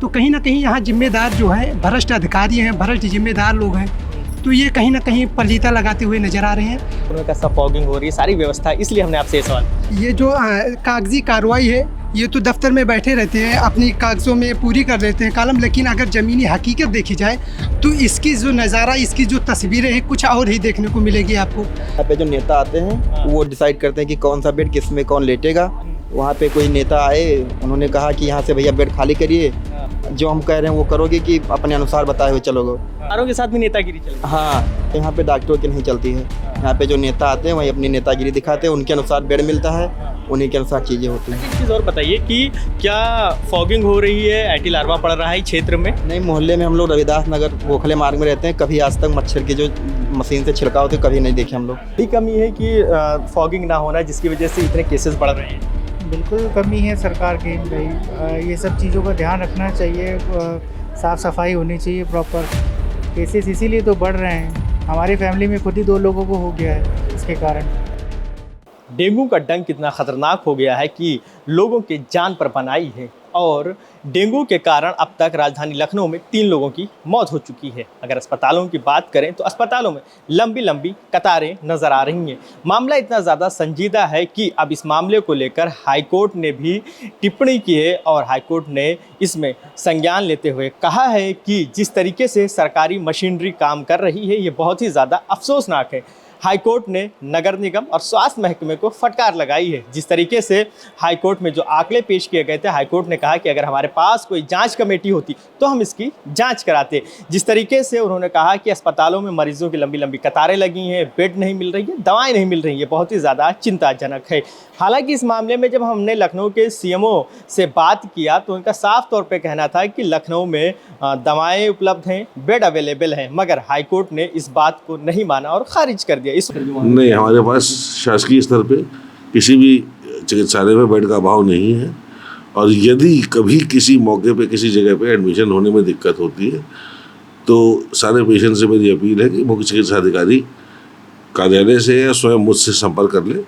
तो कहीं ना कहीं यहाँ जिम्मेदार जो है भ्रष्ट अधिकारी हैं, भ्रष्ट जिम्मेदार लोग हैं, तो ये कहीं ना कहीं पलीता लगाते हुए नजर आ रहे हैं। उनका सब फॉगिंग हो रही है, सारी व्यवस्था, इसलिए हमने आपसे ये सवाल। ये जो कागजी कार्रवाई है, ये तो दफ्तर में बैठे रहते हैं, अपनी कागजों में पूरी कर लेते हैं कॉलम, लेकिन अगर ज़मीनी हकीकत देखी जाए तो इसकी जो नज़ारा, इसकी जो तस्वीरें हैं, कुछ और ही देखने को मिलेगी आपको। यहाँ पे जो नेता आते हैं वो डिसाइड करते हैं कि कौन सा बेड किस में कौन लेटेगा। वहाँ पे कोई नेता आए, उन्होंने कहा कि यहाँ से भैया बेड खाली करिए, जो हम कह रहे हैं वो करोगे कि अपने अनुसार बताए हुए चलोगे। के साथ भी नेतागिरी चल रही है। हाँ, यहाँ पे डॉक्टरों की नहीं चलती है। यहाँ पे जो नेता आते हैं वही अपनी नेतागिरी दिखाते हैं, उनके अनुसार बेड मिलता है, उन्हीं के अनुसार चीज़ें होती हैं। एक चीज़ और बताइए कि क्या फॉगिंग हो रही है, एंटी लार्वा पड़ रहा है क्षेत्र में? नहीं, मोहल्ले में हम लोग रविदास नगर गोखले मार्ग में रहते हैं, कभी आज तक मच्छर की जो मशीन से छिड़काव होते कभी नहीं देखे हम लोग। बड़ी कमी है कि फॉगिंग ना होना, जिसकी वजह से इतने केसेस बढ़ रहे हैं। बिल्कुल कमी है सरकार की भाई, ये सब चीज़ों का ध्यान रखना चाहिए, साफ़ सफाई होनी चाहिए प्रॉपर। केसेस इसीलिए तो बढ़ रहे हैं, हमारी फैमिली में खुद ही 2 लोगों को हो गया है इसके कारण। डेंगू का डंक कितना खतरनाक हो गया है कि लोगों के जान पर बनाई है, और डेंगू के कारण अब तक राजधानी लखनऊ में 3 लोगों की मौत हो चुकी है। अगर अस्पतालों की बात करें तो अस्पतालों में लंबी लंबी कतारें नज़र आ रही हैं। मामला इतना ज़्यादा संजीदा है कि अब इस मामले को लेकर हाईकोर्ट ने भी टिप्पणी की है, और हाईकोर्ट ने इसमें संज्ञान लेते हुए कहा है कि जिस तरीके से सरकारी मशीनरी काम कर रही है, ये बहुत ही ज़्यादा अफसोसनाक है। हाईकोर्ट ने नगर निगम और स्वास्थ्य महकमे को फटकार लगाई है। जिस तरीके से हाईकोर्ट में जो आंकड़े पेश किए गए थे, हाईकोर्ट ने कहा कि अगर हमारे पास कोई जांच कमेटी होती तो हम इसकी जांच कराते। जिस तरीके से उन्होंने कहा कि अस्पतालों में मरीजों की लंबी लंबी कतारें लगी हैं, बेड नहीं मिल रही है, दवाएं नहीं मिल रही है, बहुत ही ज़्यादा चिंताजनक है। हालांकि इस मामले में जब हमने लखनऊ के सीएमओ से बात किया तो उनका साफ तौर पर कहना था कि लखनऊ में दवाएँ उपलब्ध हैं, बेड अवेलेबल हैं, मगर हाईकोर्ट ने इस बात को नहीं माना और खारिज कर दिया। नहीं, हमारे पास शासकीय स्तर पे किसी भी चिकित्सालय में बेड का अभाव नहीं है, और यदि कभी किसी मौके पे किसी जगह पे एडमिशन होने में दिक्कत होती है तो सारे पेशेंट से मेरी अपील है कि मुख्य चिकित्सा अधिकारी कार्यालय से या स्वयं मुझसे संपर्क कर ले,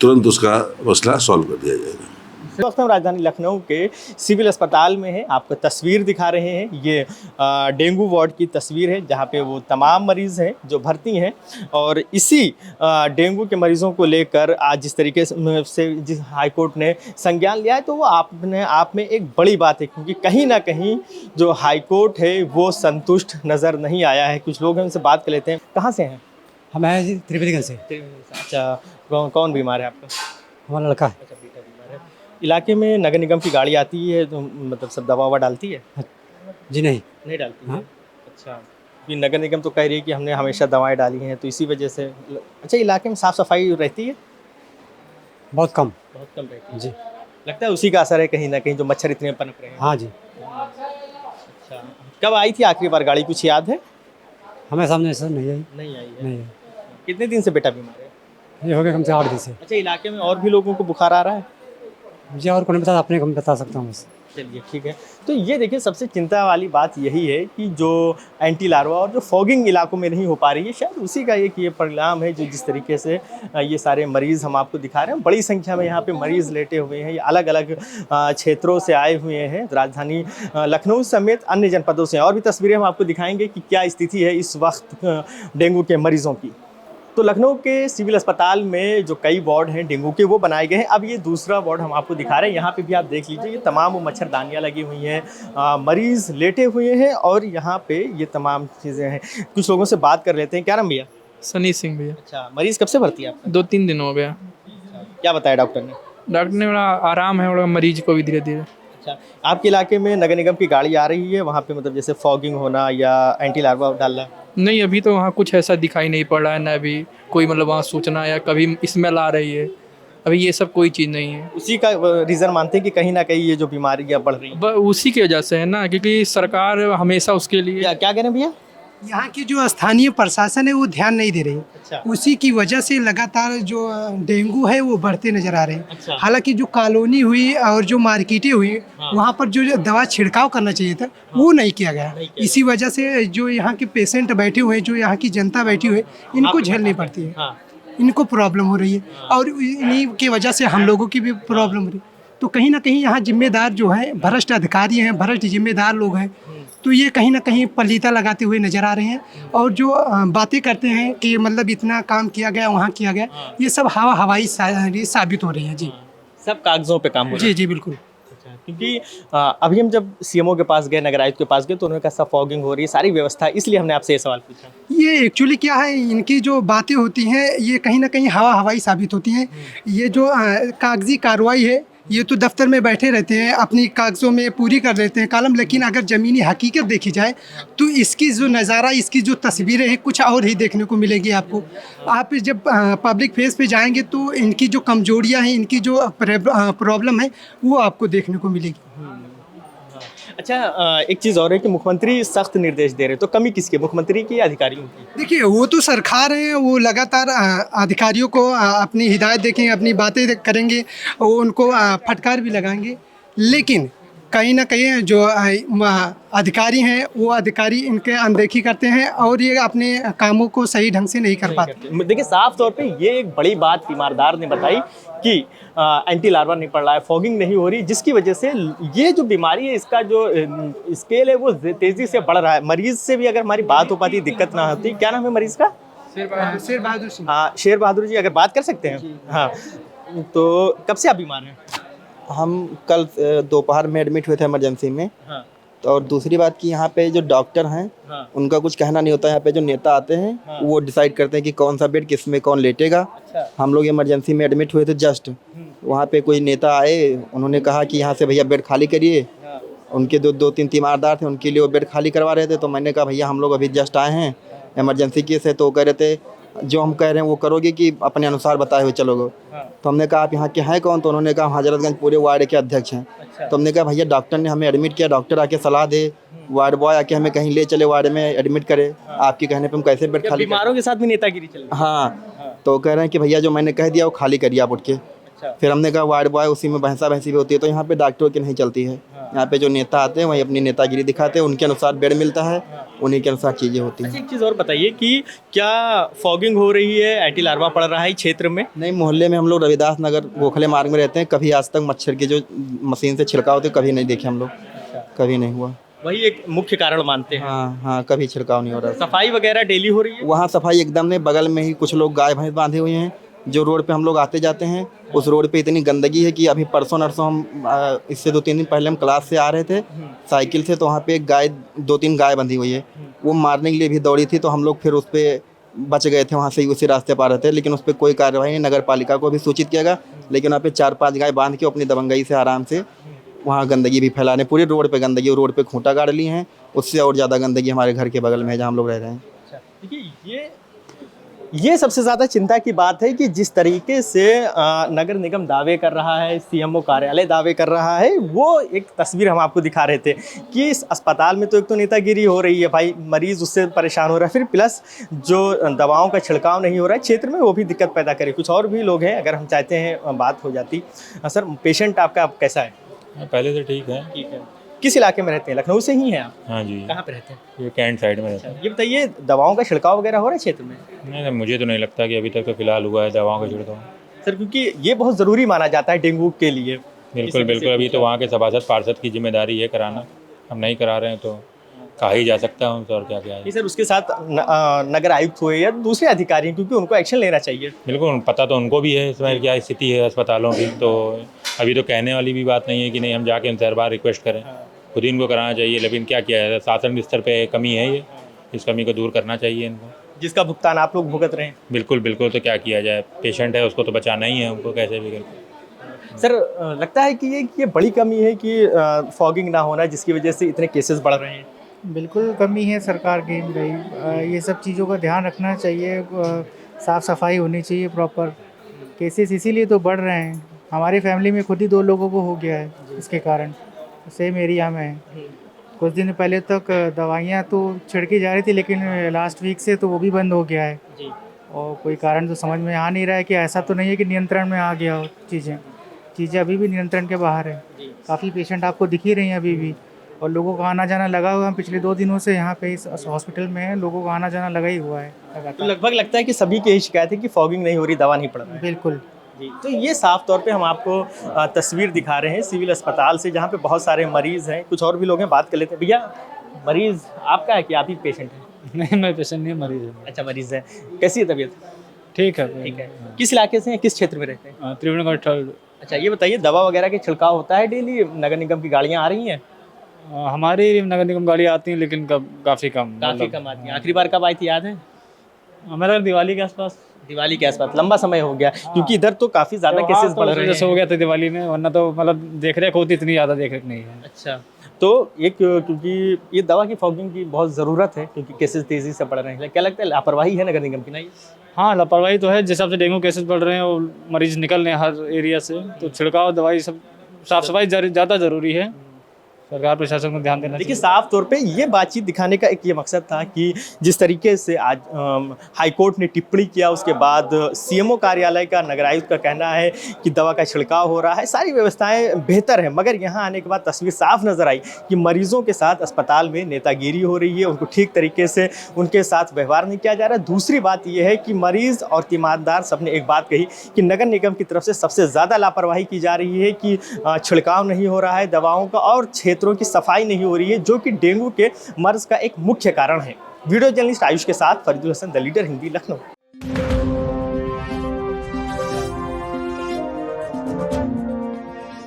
तुरंत उसका मसला सॉल्व कर दिया जाएगा। इस वक्त हम राजधानी लखनऊ के सिविल अस्पताल में हैं, आपको तस्वीर दिखा रहे हैं। ये डेंगू वार्ड की तस्वीर है, जहाँ पे वो तमाम मरीज़ हैं जो भर्ती हैं, और इसी डेंगू के मरीज़ों को लेकर आज जिस तरीके से जिस हाईकोर्ट ने संज्ञान लिया है, तो वो आप में एक बड़ी बात है, क्योंकि कहीं ना कहीं जो हाईकोर्ट है वो संतुष्ट नज़र नहीं आया है। कुछ लोग हैं, उनसे बात कर लेते हैं। कहाँ से हैं? हम आए त्रिवेदीगंज से। अच्छा, कौन बीमार है आपका? हमारा लड़का है। इलाके में नगर निगम की गाड़ी आती है तो मतलब सब दवा ववा डालती है? जी नहीं डालती हाँ? है। अच्छा, ये नगर निगम तो कह रही है कि हमने हमेशा दवाएं डाली हैं, तो इसी वजह से। अच्छा, इलाके में साफ़ सफाई रहती है? बहुत कम रहती है जी। लगता है उसी का असर है कहीं ना कहीं, जो मच्छर इतने पनप रहे हैं। हाँ जी। अच्छा, कब आई थी आखिरी बार गाड़ी, कुछ याद है? हमें सामने सर नहीं आई। नहीं आई है। नहीं आई। कितने दिन से बेटा बीमार है? ये हो गया कम से 8 दिन से। अच्छा, इलाके में और भी लोगों को बुखार आ रहा है? मुझे और कौन बता, अपने को बता सकता हूँ बस। चलिए ठीक है। तो ये देखिए, सबसे चिंता वाली बात यही है कि जो एंटी लार्वा और जो फॉगिंग इलाकों में नहीं हो पा रही है, शायद उसी का एक ये परिणाम है, जो जिस तरीके से ये सारे मरीज़ हम आपको दिखा रहे हैं। बड़ी संख्या में यहाँ पे मरीज़ लेटे हुए हैं, ये अलग अलग क्षेत्रों से आए हुए हैं, राजधानी लखनऊ समेत अन्य जनपदों से। और भी तस्वीरें हम आपको दिखाएंगे कि क्या स्थिति है इस वक्त डेंगू के मरीज़ों की। तो लखनऊ के सिविल अस्पताल में जो कई वार्ड हैं डेंगू के, वो बनाए गए हैं। अब ये दूसरा वार्ड हम आपको दिखा रहे हैं। यहाँ पे भी आप देख लीजिए, ये तमाम वो मच्छरदानियाँ लगी हुई हैं, मरीज़ लेटे हुए हैं, और यहाँ पे ये तमाम चीज़ें हैं। कुछ लोगों से बात कर लेते हैं। क्या नाम भैया? सनी सिंह भैया। अच्छा, मरीज़ कब से भर्ती है आपका? 2-3 दिन हो गया। क्या बताया डॉक्टर ने? डॉक्टर ने बोला आराम है, बोला मरीज को भी धीरे धीरे। अच्छा, आपके इलाके में नगर निगम की गाड़ी आ रही है, वहाँ पे मतलब जैसे फॉगिंग होना या एंटी लार्वा डालना? नहीं, अभी तो वहाँ कुछ ऐसा दिखाई नहीं पड़ रहा है, ना अभी कोई मतलब वहाँ सूचना या कभी स्मेल आ रही है, अभी ये सब कोई चीज़ नहीं है। उसी का रीज़न मानते हैं कि कहीं ना कहीं ये जो बीमारियाँ बढ़ रही हैं? उसी की वजह से है ना, क्योंकि सरकार हमेशा उसके लिए। क्या कह रहे हैं भैया? यहाँ की जो स्थानीय प्रशासन है वो ध्यान नहीं दे रही। अच्छा। उसी की वजह से लगातार जो डेंगू है वो बढ़ते नजर आ रहे हैं। अच्छा। हालांकि जो कॉलोनी हुई और जो मार्केटें हुई, हाँ। वहाँ पर जो दवा छिड़काव करना चाहिए था, वो नहीं किया गया। इसी वजह से जो यहाँ के पेशेंट बैठे हुए हैं, जो यहाँ की जनता बैठी हुई है, इनको झेलनी पड़ती है। हाँ। इनको प्रॉब्लम हो रही है, और इन्हीं की वजह से हम लोगों की भी प्रॉब्लम हो रही है। तो कहीं ना कहीं यहाँ जिम्मेदार जो है भ्रष्ट अधिकारी हैं, भ्रष्ट जिम्मेदार लोग हैं, तो ये कहीं ना कहीं पलीता लगाते हुए नजर आ रहे हैं। और जो बातें करते हैं कि मतलब इतना काम किया गया, वहाँ किया गया, ये सब हवाई साबित हो रही है जी। सब कागजों पे काम हो रहा जी है। जी बिल्कुल। क्योंकि अभी हम जब सीएमओ के पास गए, नगर आयुक्त के पास गए, तो उन्होंने कहा सब फॉगिंग हो रही है, सारी व्यवस्था, इसलिए हमने आपसे ये सवाल पूछा। ये एक्चुअली क्या है, इनकी जो बातें होती हैं ये कहीं ना कहीं हवाई साबित होती हैं। ये जो कागजी कार्रवाई है, ये तो दफ्तर में बैठे रहते हैं, अपनी कागज़ों में पूरी कर देते हैं कॉलम, लेकिन अगर ज़मीनी हकीकत देखी जाए तो इसकी जो नज़ारा, इसकी जो तस्वीरें हैं, कुछ और ही देखने को मिलेगी आपको। आप जब पब्लिक फेस पे जाएंगे तो इनकी जो कमजोरियां हैं, इनकी जो प्रॉब्लम है, वो आपको देखने को मिलेगी। अच्छा, एक चीज़ और है कि मुख्यमंत्री सख्त निर्देश दे रहे हैं, तो कमी किसकी, मुख्यमंत्री की या अधिकारियों की? देखिए, वो तो सरकार है, वो लगातार अधिकारियों को अपनी हिदायत देखेंगे, अपनी बातें करेंगे, वो उनको फटकार भी लगाएंगे, लेकिन कहीं ना कहीं जो अधिकारी हैं वो अधिकारी इनके अनदेखी करते हैं और ये अपने कामों को सही ढंग से नहीं कर पाते। देखिए, साफ तौर पे ये एक बड़ी बात तीमारदार ने बताई कि एंटी लार्वा नहीं पड़ रहा है, फॉगिंग नहीं हो रही, जिसकी वजह से ये जो बीमारी है, इसका जो स्केल है वो तेज़ी से बढ़ रहा है। मरीज़ से भी अगर हमारी बात हो पाती, दिक्कत ना होती। क्या नाम है मरीज़ का? शेर बहादुर सिंह। हाँ, शेर बहादुर जी, अगर बात कर सकते हैं। हाँ, तो कब से आप बीमार हैं? हम कल दोपहर में एडमिट हुए थे इमरजेंसी में। हाँ, तो और दूसरी बात कि यहाँ पे जो डॉक्टर हैं हाँ, उनका कुछ कहना नहीं होता है। यहाँ पे जो नेता आते हैं हाँ। वो डिसाइड करते हैं कि कौन सा बेड किस में कौन लेटेगा। अच्छा। हम लोग इमरजेंसी में एडमिट हुए थे जस्ट, वहाँ पे कोई नेता आए, उन्होंने कहा कि यहाँ से भैया बेड खाली करिए। हाँ, उनके दो तीन तीमारदार थे, उनके लिए वो बेड खाली करवा रहे थे। तो मैंने कहा भैया हम लोग अभी जस्ट आए हैं, इमरजेंसी केस है। तो वो कह रहे थे जो हम कह रहे हैं वो करोगे कि अपने अनुसार बताए हुए चलोगे। हाँ, तो हमने कहा आप यहाँ के हैं कौन? तो उन्होंने कहा हजरतगंज पूरे वार्ड के अध्यक्ष हैं। अच्छा। तो हमने कहा भैया डॉक्टर ने हमें एडमिट किया, डॉक्टर आके सलाह दे, वार्ड बॉय आके हमें कहीं ले चले वार्ड में एडमिट करे, आपके कहने पे हम कैसे बेड क्या खाली करें? बीमारों के साथ भी नेतागिरी चल रही है? हाँ, तो कह रहे हैं कि भैया जो मैंने कह दिया वो खाली करिए आप उठ के। अच्छा। फिर हमने कहा वार्ड बॉय, उसी में बहसा बहसी भी होती है। तो यहाँ पे डॉक्टरों की नहीं चलती है, यहाँ पे जो नेता आते हैं वही अपनी नेतागिरी दिखाते हैं, उनके अनुसार बेड मिलता है, उन्हीं के अनुसार चीज़ें होती हैं। अच्छा, एक चीज़ और बताइए कि क्या फॉगिंग हो रही है, एंटी लार्वा पड़ रहा है क्षेत्र में? नहीं, मोहल्ले में हम लोग रविदास नगर गोखले मार्ग में रहते हैं, कभी आज तक मच्छर की जो मशीन से छिड़काव होते कभी नहीं देखे हम लोग, कभी नहीं हुआ। वही एक मुख्य कारण मानते हैं। हाँ हाँ, कभी छिड़काव नहीं हो रहा। सफाई वगैरह डेली हो रही है? वहाँ सफाई एकदम नहीं, बगल में ही कुछ लोग गाय भैंस बांधे हुए हैं। जो रोड पे हम लोग आते जाते हैं, उस रोड पे इतनी गंदगी है कि अभी परसों नरसों हम इससे 2-3 दिन पहले हम क्लास से आ रहे थे साइकिल से, तो वहाँ पे एक गाय, 2-3 गाय बंधी हुई है, वो मारने के लिए भी दौड़ी थी। तो हम लोग फिर उस पर बच गए थे, वहाँ से ही उसी रास्ते पर आ रहे थे, लेकिन उस पर कोई कार्रवाई नहीं। नगर पालिका को भी सूचित किया गया, लेकिन वहाँ पे 4-5 गाय बांध के अपनी दबंगई से आराम से वहाँ गंदगी भी फैला रहे। पूरे रोड पे गंदगी, रोड पे खूंटा गाड़ ली हैं, उससे और ज़्यादा गंदगी हमारे घर के बगल में है जहाँ हम लोग रह रहे हैं। देखिए, ये सबसे ज़्यादा चिंता की बात है कि जिस तरीके से नगर निगम दावे कर रहा है, सीएमओ कार्यालय दावे कर रहा है, वो एक तस्वीर हम आपको दिखा रहे थे कि इस अस्पताल में तो एक तो नेतागिरी हो रही है, भाई मरीज़ उससे परेशान हो रहा है, फिर प्लस जो दवाओं का छिड़काव नहीं हो रहा है क्षेत्र में, वो भी दिक्कत पैदा करे। कुछ और भी लोग हैं, अगर हम चाहते हैं बात हो जाती। सर, पेशेंट आपका कैसा है? पहले से ठीक है। ठीक है। किस इलाके में रहते हैं? लखनऊ से ही हैं आप? हाँ जी, कहाँ पे रहते हैं? ये कैंट साइड में रहता है। ये बताइए, दवाओं का छिड़काव वगैरह हो रहा है क्षेत्र में? नहीं, मुझे तो नहीं लगता कि अभी तक तो फिलहाल हुआ है दवाओं का छिड़काव। सर, क्योंकि ये बहुत ज़रूरी माना जाता है डेंगू के लिए। बिल्कुल बिल्कुल, अभी तो वहाँ के सभासद पार्षद की जिम्मेदारी है कराना, हम नहीं करा रहे हैं तो कहा ही जा सकता है उनसे, और क्या क्या है। नहीं सर, उसके साथ नगर आयुक्त हुए या दूसरे अधिकारी, क्योंकि उनको एक्शन लेना चाहिए। बिल्कुल, पता तो उनको भी है इसमें क्या स्थिति है अस्पतालों की, तो अभी तो कहने वाली भी बात नहीं है कि नहीं हम जाके उनसे हर बार रिक्वेस्ट करें, खुद ही इनको कराना चाहिए। लेकिन क्या किया है, शासन स्तर पे कमी है ये, इस कमी को दूर करना चाहिए इनको, जिसका भुगतान आप लोग भुगत रहे हैं। बिल्कुल बिल्कुल, तो क्या किया जाए, पेशेंट है उसको तो बचाना ही है, उनको कैसे भी करके। सर, लगता है कि ये बड़ी कमी है कि फॉगिंग ना होना, जिसकी वजह से इतने केसेस बढ़ रहे हैं। बिल्कुल कमी है सरकार की भाई, ये सब चीज़ों का ध्यान रखना चाहिए, साफ़ सफाई होनी चाहिए प्रॉपर। केसेस इसीलिए तो बढ़ रहे हैं, हमारी फैमिली में खुद ही 2 लोगों को हो गया है इसके कारण, सेम एरिया में है। कुछ दिन पहले तक दवाइयाँ तो छिड़की जा रही थी, लेकिन लास्ट वीक से तो वो भी बंद हो गया है जी। और कोई कारण तो समझ में आ नहीं रहा है कि ऐसा तो नहीं है कि नियंत्रण में आ गया हो चीज़ें अभी भी नियंत्रण के बाहर है। काफ़ी पेशेंट आपको दिख ही रही हैं अभी भी, और लोगों का आना जाना लगा हुआ है। पिछले 2 दिनों से यहाँ पे इस हॉस्पिटल में है, लोगों का आना जाना लगा ही हुआ है तो लगातार। लगभग लगता है कि सभी की यही शिकायत है कि फॉगिंग नहीं हो रही, दवा नहीं पड़ रहा है। बिल्कुल जी, तो ये साफ तौर पे हम आपको तस्वीर दिखा रहे हैं सिविल अस्पताल से, जहाँ पे बहुत सारे मरीज़ हैं। कुछ और भी लोग हैं, बात कर लेते हैं। भैया, मरीज़ आपका है कि आप ही पेशेंट हैं? नहीं, मैं पेशेंट नहीं, मरीज हूँ। अच्छा, मरीज़ हैं। कैसी है तबीयत? ठीक है। ठीक है। किस इलाके से हैं, किस क्षेत्र में रहते हैं? त्रिवेणीगढ़ थर्ड। अच्छा, ये बताइए, दवा वगैरह के छिड़काव होता है डेली? नगर निगम की गाड़ियाँ आ रही हैं? हमारी नगर निगम गाड़ी आती हैं, लेकिन काफ़ी कम। काफ़ी कम आती हैं। आखिरी बार कब आई थी, याद है? हमारा दिवाली के आसपास। दिवाली के आसपास। लंबा समय हो गया, क्योंकि इधर तो काफ़ी ज़्यादा केसेस बढ़ रहे जैसे हो हैं। गया था दिवाली में, वरना तो मतलब देख रेख होती, इतनी ज़्यादा देख रेख नहीं है। अच्छा, तो एक क्योंकि ये दवा की फॉगिंग की बहुत ज़रूरत है, क्योंकि केसेस तेज़ी से बढ़ रहे हैं। क्या लगता है, लापरवाही है नगर निगम की ना ये? हाँ, लापरवाही तो है। जिस हिसाब से डेंगू केसेस बढ़ रहे हैं और मरीज निकल रहे हैं हर एरिया से, तो छिड़काव दवाई सब साफ सफाई ज़्यादा ज़रूरी है। सरकार प्रशासन को ध्यान देना देखिए, चाहिए। साफ तौर पे ये बातचीत दिखाने का एक ये मकसद था कि जिस तरीके से आज हाईकोर्ट ने टिप्पणी किया, उसके बाद सीएमओ कार्यालय का, नगर आयुक्त का कहना है कि दवा का छिड़काव हो रहा है, सारी व्यवस्थाएं बेहतर हैं, मगर यहाँ आने के बाद तस्वीर साफ नजर आई कि मरीजों के साथ अस्पताल में नेतागिरी हो रही है, उनको ठीक तरीके से उनके साथ व्यवहार नहीं किया जा रहा है। दूसरी बात यह है कि मरीज और तीमारदार सबने एक बात कही कि नगर निगम की तरफ से सबसे ज़्यादा लापरवाही की जा रही है कि छिड़काव नहीं हो रहा है दवाओं का, और क्षेत्रों की सफाई नहीं हो रही है, जो कि डेंगू के मर्ज का एक मुख्य कारण है। वीडियो जर्नलिस्ट आयुष के साथ फरीदुल हसन, द लीडर हिंदी, लखनऊ।